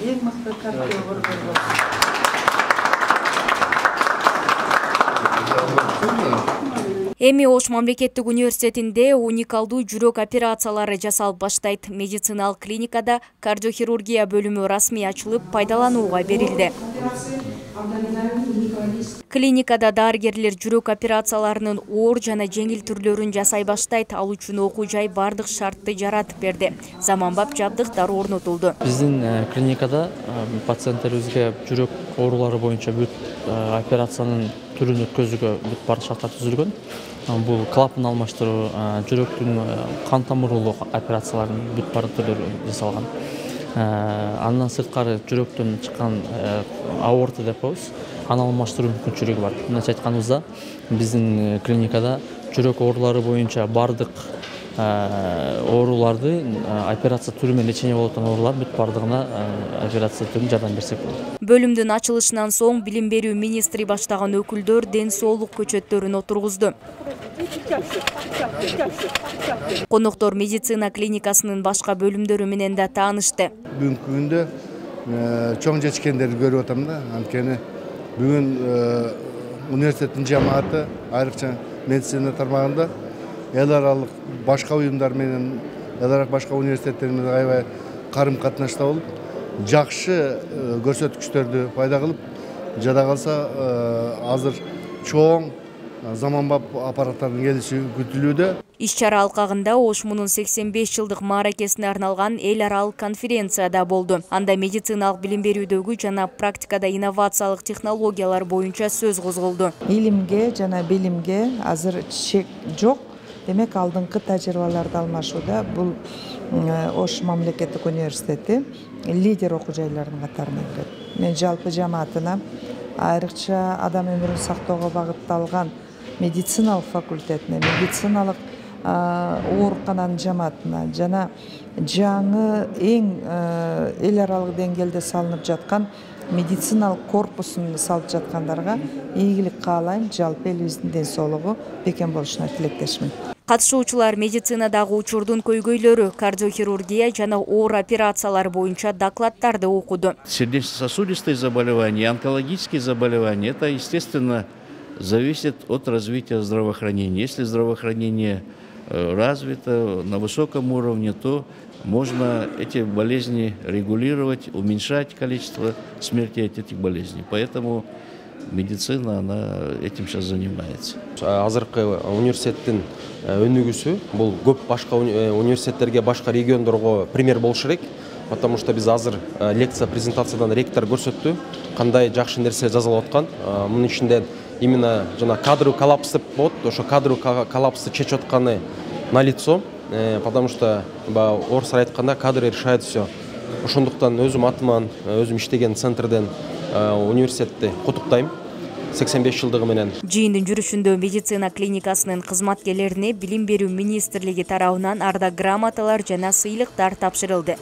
эң мыкты кардиохирург. Эми Ош мамлекеттик университетинде уникалдуу жүрөк операциялары жасалып баштайт. Медициналык клиникада кардиохирургия бөлүмү расмий ачылып, пайдаланууга берилди. Клиникада дарыгерлер жүрөк операцияларынын оор жана жеңил түрлөрүн жасай баштайт. Ал үчүн окуу жай бардык шартты жаратып берди. Заманбап жабдыктар орнотулду. Биздин клиникада пациенттерибизге жүрөк оорулары боюнча бүт операциянын түрүн өткөзүүгө бүт бардык шарттар түзүлгөн. Бул клапан алмаштыруу, жүрөктүн кан тамырлуулук операцияларынын бүт бардык түрлөрү жасалган. Андан сырткары жүрөктөн чыккан аорта деп коебуз, аны алмаштыруу мүмкүнчүлүгү бар. Мындайча айтканыбызда, биздин клиникада жүрөк оорулары боюнча бардык ооруларды операция түрү менен лечение болуп аткан оорулар бүт бардыгына операция түрүн жардам берсек болот. Бөлүмдүн ачылышынан соң билим берүү министри баштаган өкүлдөр ден соолук көчөттөрүн отургузду. Коноктор медицина клиникасынын башка бөлүмдөрү менен да таанышты. Бүгүнкү күндө чоң жетишкендерди көрүп атам да. Анткени бүгүн университеттин жамааты айрыкча медицина тармагында эл аралык башка уюмдар менен, эл аралык башка университеттер менен аябай карым-катнашта болуп, жакшы көрсөткүчтөрдү пайда кылып, жада калса азыр чоң заманбап аппараттардын келиши күтүлүүдө. Иш-чара алкагында Ошмунун 85 жылдык мааракесине арналган эл аралык конференция да болду. Анда медициналык билим берүүдөгү жана практикада инновациялык технологиялар боюнча сөз козголду. Илимге жана билимге азыр чек жок. Демек, алдыңкы тажрыйбаларды алмашууда бул Ош мамлекеттик университети лидер окуу жайлардын катарына кирет. Мен жалпы жамаатына айрыкча адам өмүрүн сактоого багытталган медициналык факультетине, медициналык оорукананын жамаатына жана жаңы эң эл аралык деңгээлде салынып жаткан медициналык корпусун салып жаткандарга ийгилик каалайм. Жалпы элибиздин ден соолугу бекем болушуна тилектешмин. Катышуучулар медицинадагы учурдун көйгөйлөрү, кардиохирургия жана оор операциялар боюнча докладдарды окуду. Сердечно-сосудистые заболевания, онкологические заболевания, это, естественно, зависит от развития здравоохранения. Если здравоохранение развито на высоком уровне, то можно эти болезни регулировать, уменьшать количество смертей от этих болезней. Поэтому медицина, она этим сейчас занимается. Азыркы университеттин өнүгүүсү бул көп башка университеттерге, башка региондорго пример болуш керек. Потому что биз азыр лекция, презентациядан ректор көрсөттү, кандай жакшы нерсе жазылып аткан. Мунун ичинде именно жана кадровый коллапс деп болот, ошо кадровый коллапсты чечип атканы налицо. Потому что орусча айтканда кадры решает все. Ошондуктан өзүм атыман, өзүм иштеген центрден университетти куттуктайм 85 жылдыгы менен. Жыйындын жүрүшүндө медицина клиникасынын кызматкерлерине билим берүү министрлиги тарабынан ардак грамоталар жана сыйлыктар тапшырылды.